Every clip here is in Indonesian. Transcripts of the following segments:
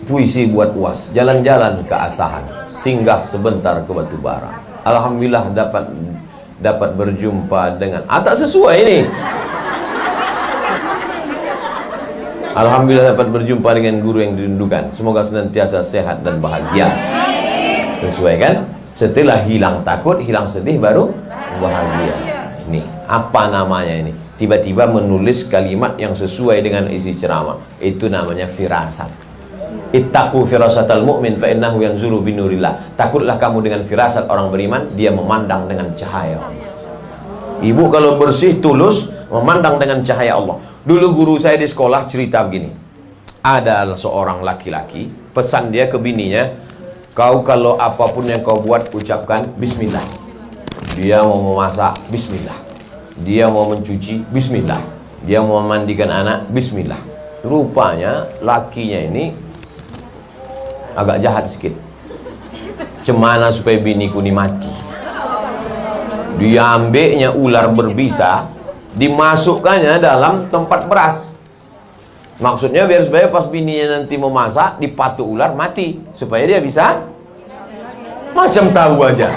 puisi buat UAS. Jalan-jalan ke Asahan, singgah sebentar ke Batubara. Alhamdulillah dapat berjumpa dengan tak sesuai ini. Alhamdulillah dapat berjumpa dengan guru yang dirindukan. Semoga senantiasa sehat dan bahagia. Sesuai kan? Setelah hilang takut, hilang sedih, baru bahagia. Ini apa namanya ini? Tiba-tiba menulis kalimat yang sesuai dengan isi ceramah. Itu namanya firasat. Ittaqu firasatal mu'min fa innahu yanzuru binurillah. Takutlah kamu dengan firasat orang beriman, dia memandang dengan cahaya Allah. Ibu kalau bersih tulus memandang dengan cahaya Allah. Dulu guru saya di sekolah cerita begini. Ada seorang laki-laki, pesan dia ke bininya, kau kalau apapun yang kau buat ucapkan bismillah. Dia mau memasak, bismillah. Dia mau mencuci, bismillah. Dia mau memandikan anak, bismillah. Rupanya lakinya ini agak jahat sedikit. Cemana supaya biniku ini mati. Dia ambilnya ular berbisa, dimasukkannya dalam tempat beras. Maksudnya biar supaya pas bininya nanti mau masak, dipatuk ular mati, supaya dia bisa macam tahu aja.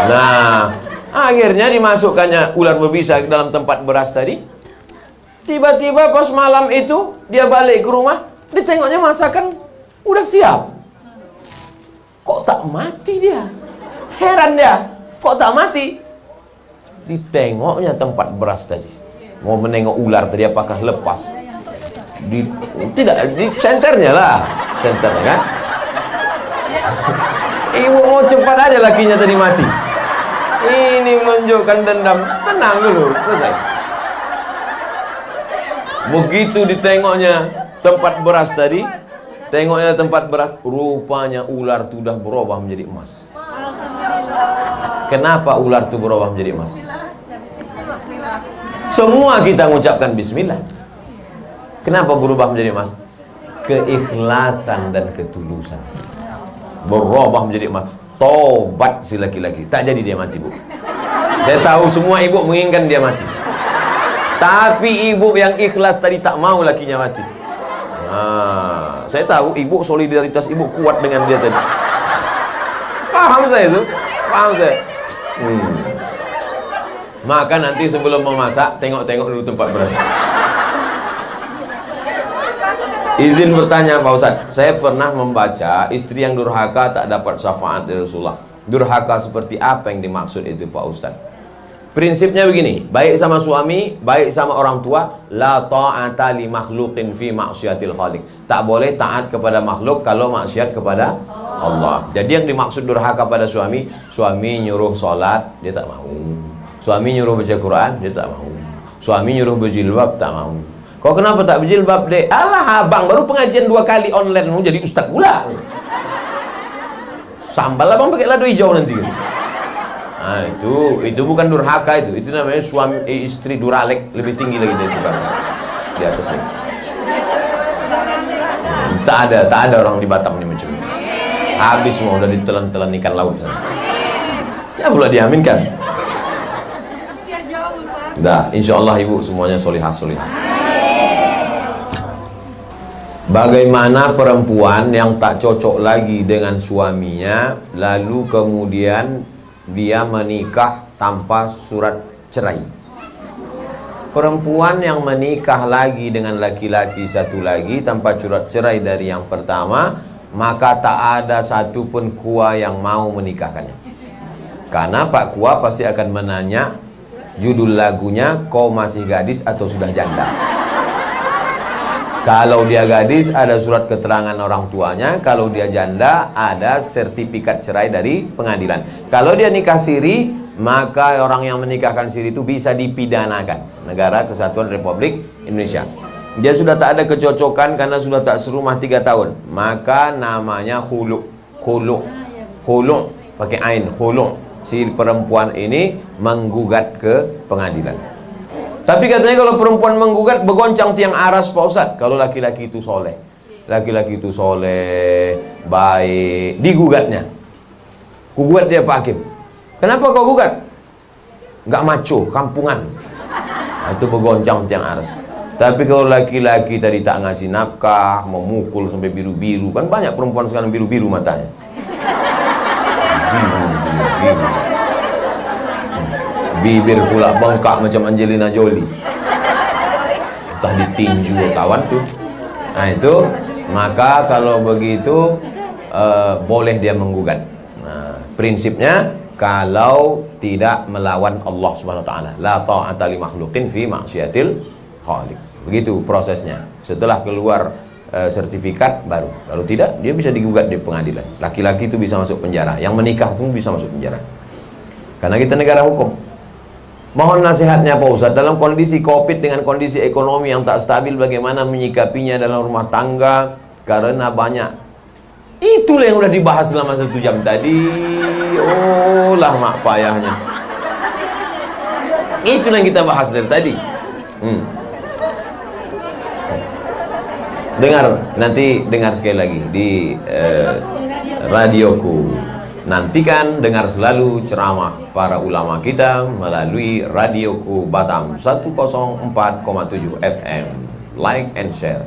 Nah, akhirnya dimasukkannya ular berbisa ke dalam tempat beras tadi. Tiba-tiba pas malam itu dia balik ke rumah, ditengoknya masakan udah siap. Kok tak mati dia? Heran dia, kok tak mati? Ditengoknya tempat beras tadi. Mau menengok ular tadi apakah lepas? Tidak, di senternya lah. Senternya kan? Ibu mau cepat aja lakinya tadi mati. Ini menunjukkan dendam. Tenang dulu, selesai. Begitu ditengoknya tempat beras tadi, tengoknya tempat beras, rupanya ular itu sudah berubah menjadi emas. Kenapa ular itu berubah menjadi emas? Semua kita mengucapkan bismillah. Kenapa berubah menjadi emas? Keikhlasan dan ketulusan. Berubah menjadi emas. Tobat si laki-laki. Tak jadi dia mati, Bu. Saya tahu semua ibu menginginkan dia mati. Tapi ibu yang ikhlas tadi tak mau lakinya mati. Saya tahu ibu, solidaritas ibu kuat dengan dia tadi. Paham saya itu? Paham saya? Maka nanti sebelum memasak, tengok-tengok dulu tempat beras. Izin bertanya Pak Ustadz, saya pernah membaca istri yang durhaka tak dapat syafaat dari Rasulullah. Durhaka seperti apa yang dimaksud itu Pak Ustadz? Prinsipnya begini, baik sama suami, baik sama orang tua, la ta'ata li makhluqin fi maksiatil khaliq. Tak boleh taat kepada makhluk kalau maksiat kepada Allah. Jadi yang dimaksud durhaka pada suami, suami nyuruh sholat, dia tak mau. Suami nyuruh baca Quran, dia tak mau. Suami nyuruh berjilbab, tak mau. Kau kenapa tak berjilbab, dek? Alah abang, baru pengajian 2 kali online, mau jadi ustaz pula. Sambal abang pakai lado hijau nanti. Nah, itu bukan durhaka itu. Itu namanya suami istri duralek, lebih tinggi lagi dari itu. Di atasnya. Tak ada orang di Batam ini macam itu. Habis semua udah ditelan-telan ikan laut sana. Ya pula diaminkan. Dah, insyaallah ibu semuanya solihah. Bagaimana perempuan yang tak cocok lagi dengan suaminya, lalu kemudian dia menikah tanpa surat cerai? Perempuan yang menikah lagi dengan laki-laki satu lagi tanpa surat cerai dari yang pertama, maka tak ada satupun kua yang mau menikahkannya. Karena Pak Kua pasti akan menanya judul lagunya, kau masih gadis atau sudah janda? Kalau dia gadis ada surat keterangan orang tuanya, kalau dia janda ada sertifikat cerai dari pengadilan. Kalau dia nikah siri, maka orang yang menikahkan siri itu bisa dipidanakan. Negara Kesatuan Republik Indonesia. Dia sudah tak ada kecocokan karena sudah tak serumah 3 tahun, maka namanya khulu. Pakai ain, khulu. Si perempuan ini menggugat ke pengadilan. Tapi katanya kalau perempuan menggugat bergoncang tiang aras Pak Ustadz. Kalau laki-laki itu soleh, baik, digugatnya. Kugugat dia Pak Hakim. Kenapa kau gugat? Gak maco, kampungan. Nah, itu bergoncang tiang aras. Tapi kalau laki-laki tadi tak ngasih nafkah, memukul sampai biru-biru, kan banyak perempuan sekarang biru-biru matanya. Biru. Bibir pula bengkak macam Angelina Jolie. Entah ditinju kawan tuh. Nah itu, maka kalau begitu boleh dia menggugat. Nah, prinsipnya kalau tidak melawan Allah Subhanahu wa taala, la ta'ata li makhluqin fi ma'siyatil khaliq. Begitu prosesnya. Setelah keluar sertifikat baru tidak, dia bisa digugat di pengadilan. Laki-laki itu bisa masuk penjara, yang menikah pun bisa masuk penjara. Karena kita negara hukum. Mohon nasihatnya Pak Ustadz, dalam kondisi Covid dengan kondisi ekonomi yang tak stabil, bagaimana menyikapinya dalam rumah tangga? Karena banyak. Itulah yang udah dibahas selama 1 jam tadi. Oh lah mak payahnya. Itulah yang kita bahas dari tadi. Dengar sekali lagi di radioku. Nantikan dengar selalu ceramah para ulama kita melalui radioku Batam 104,7 FM. Like and share.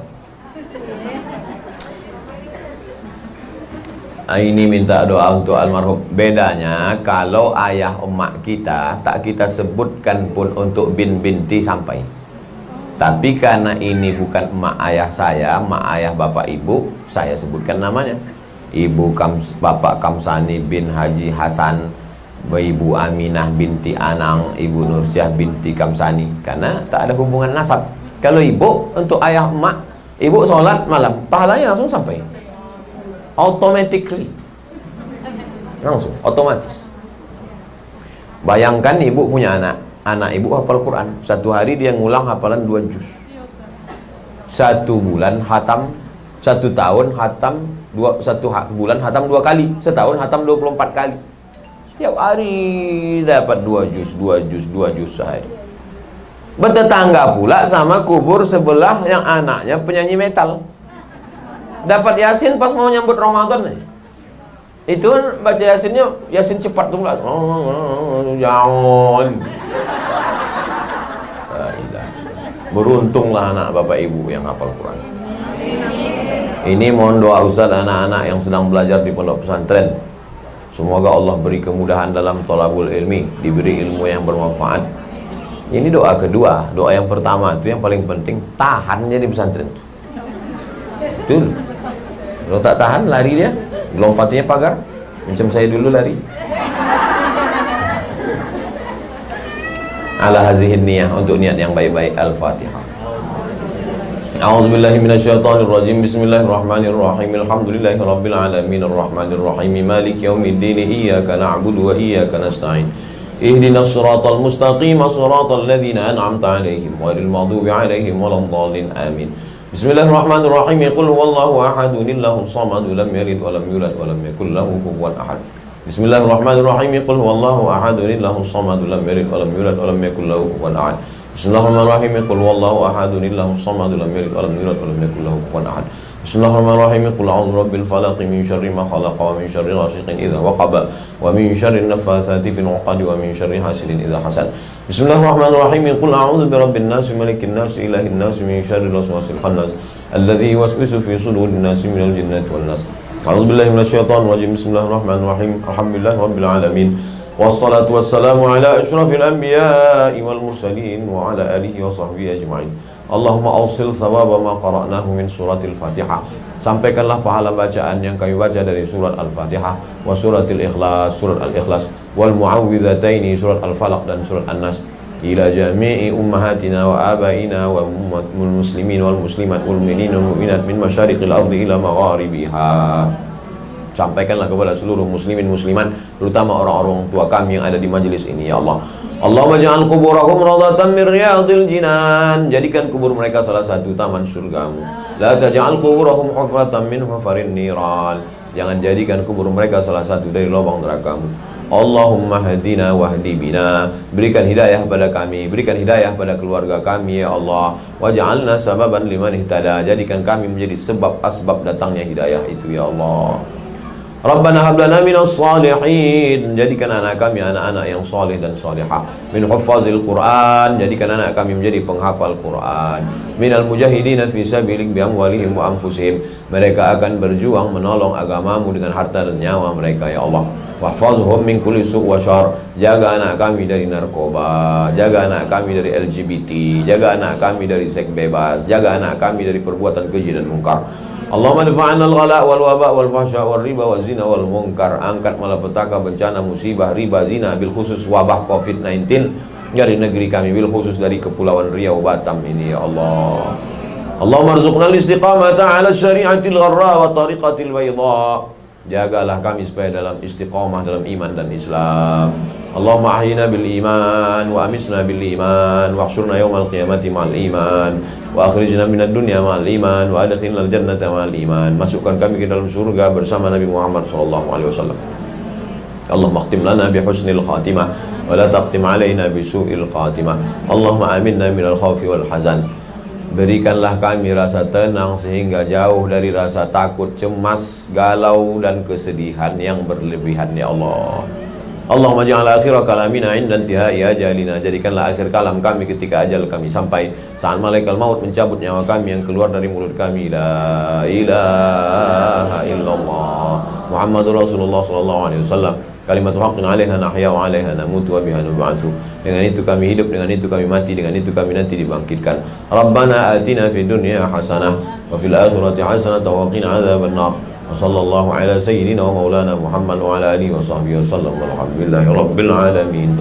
Ini minta doa untuk almarhum. Bedanya kalau ayah emak kita tak kita sebutkan pun untuk binti sampai. Tapi karena ini bukan emak ayah saya, emak ayah bapak ibu, saya sebutkan namanya. Bapak Kamsani bin Haji Hasan, Ibu Aminah binti Anang, Ibu Nursyah binti Kamsani, karena tak ada hubungan nasab. Kalau ibu untuk ayah emak, ibu sholat malam, pahalanya langsung sampai. Automatically. Langsung, otomatis. Bayangkan ibu punya anak ibu hafal Quran. Satu hari dia ngulang hafalan 2 juz. 1 bulan hatam, 1 tahun hatam, 1 bulan hatam 2 kali, setahun hatam 24 kali. Tiap hari dapat 2 juz sehari. Bertetangga pula sama kubur sebelah yang anaknya penyanyi metal. Dapat Yasin pas mau nyambut Ramadan aja. Itu baca Yasin cepat tuh. Jangan. Beruntunglah anak bapak ibu yang hafal Quran. Ini mohon doa Ustaz anak-anak yang sedang belajar di pondok pesantren. Semoga Allah beri kemudahan dalam thalabul ilmi, diberi ilmu yang bermanfaat. Ini doa kedua. Doa yang pertama itu yang paling penting, tahan jadi pesantren. Betul. Kalau tak tahan lari dia, lompatnya pagar. Macam saya dulu lari. Ala hazihin niyah, untuk niat yang baik-baik. Al-Fatihah. A'udzubillahi minasyaitonirrajim. Bismillahirrahmanirrahim. Alhamdulillahi rabbil alamin arrahmanir rahim maliki yaumiddin iyyaka na'budu wa iyyaka nasta'in. Ihdinas siratal mustaqim siratal ladzina an'amta 'alaihim ghairil maghdubi 'alaihim waladdallin. Amin. Bismillahirrahmanirrahim. Qul huwallahu ahadun illahus samad lam yalid wa lam yulad wa lam yakul lahu kufuwan ahad. Bismillahirrahmanirrahim. Qul huwallahu ahadun illahus samad lam yalid wa lam yulad wa lam yakul lahu kufuwan ahad. Bismillahirrahmanirrahim. Qul huwallahu ahadun illahus samad lam yalid wa lam yulad wa lam yakul lahu kufuwan ahad. Bismillahirrahmanirrahim. Qul a'udzu birabbil falaq min syarri ma khalaq wa min syarri ghasiqin idza waqab wa min syarri naffatsati fil 'uqad wa min syarri hasidin idza hasad. Bismillahirrahmanirrahim. Qul a'udzu birabbin nas malikin nas ilahin nas min syarril waswasil khannas alladzi yuwaswisu fi sudurin nas minal jinnati wan nas. A'udzu billahi minasyaitonir rajim. Bismillahirrahmanirrahim. Alhamdulillahirabbil alamin. Wassalatu wassalamu ala asyrafil anbiya'i wal mursalin wa ala alihi wa sahbihi ajma'in. Allahumma awsil thawaba ma qara'nahu min suratil Fatihah. Sampaikanlah pahala bacaan yang kami baca dari surat Al-Fatihah wa suratil Ikhlas, surat Al-Ikhlas, wal mu'awwidhataini, surat Al-Falaq dan surat An-Nas, ila jami'i ummahatina wa abaina wa ummatul muslimin wal muslimat wal mu'minin wal mu'minat min masyariqil ardi ila magharibiha. Sampaikanlah kepada seluruh muslimin muslimat, terutama orang-orang tua kami yang ada di majelis ini, ya Allah. Allahumma ja'al kuburahum radatan min riyadil jinan. Jadikan kubur mereka salah satu taman surgamu. La taj'al kuburahum hufratan min hufarin niran. Jangan jadikan kubur mereka salah satu dari lubang nerakamu. Allahumma hadina wahdi bina. Berikan hidayah pada kami, berikan hidayah pada keluarga kami, ya Allah. Waj'alna sababan liman ihtada. Jadikan kami menjadi sebab asbab datangnya hidayah itu, ya Allah. Rabbana hab lana minas salihin. Jadikan anak kami anak-anak yang saleh dan salihah. Min huffazil Quran. Jadikan anak kami menjadi penghafal Quran. minal mujahidina fi sabilik bi amwalihim wa anfusihim. Mereka akan berjuang menolong agamamu dengan harta dan nyawa mereka ya Allah. Wahfazhum min kulli su' wa syarr. Jaga anak kami dari narkoba, jaga anak kami dari LGBT, jaga anak kami dari seks bebas, jaga anak kami dari perbuatan keji dan mungkar. Allahumma dafa'na al-ghala wal waba wal fahsya wal riba wal zina wal munkar. Angkat malapetaka, bencana, musibah, riba, zina, bil khusus wabah COVID-19 dari negeri kami, bil khusus dari Kepulauan Riau Batam ini ya Allah. Allahumma arzuqna al-istiqamata ala syari'atil gharra wa tariqatil bayda. Jagalah kami supaya dalam istiqamah dalam iman dan Islam. Allahumma ahyina bil iman wa amisna bil iman wa ahsyurna yaumal qiyamati ma'al iman wa akhrijna minad dunya ma'al iman wa adkhilna al jannata ma'al iman. Masukkan kami ke dalam surga bersama Nabi Muhammad sallallahu alaihi wasallam. Allahumma khtim lana bi husnil khatimah wa la taqtim alaina bi su'il khatimah. Allahumma aminna minal khawfi wal hazan. Berikanlah kami rasa tenang sehingga jauh dari rasa takut, cemas, galau dan kesedihan yang berlebihan ya Allah. Allahumma ja'al akhira kalamina inda intihai ajalina. Jadikanlah akhir kalam kami ketika ajal kami sampai, saat malaikat maut mencabut nyawa kami yang keluar dari mulut kami. La ilaha illallah Muhammadur Rasulullah sallallahu alaihi wasallam. Kalimatu haqqin 'alaiha nahya wa 'alaiha namutu wa biha nub'atsu. Dengan itu kami hidup, dengan itu kami mati, dengan itu kami nanti dibangkitkan. Rabbana atina fid dunya hasanah wa fil akhirati hasanah wa qina adzabannar. Wa sallallahu ala sayyidina wa maulana Muhammad wa ala alihi wa sahbihi wa sallam. Walhamdulillahi rabbil alamin.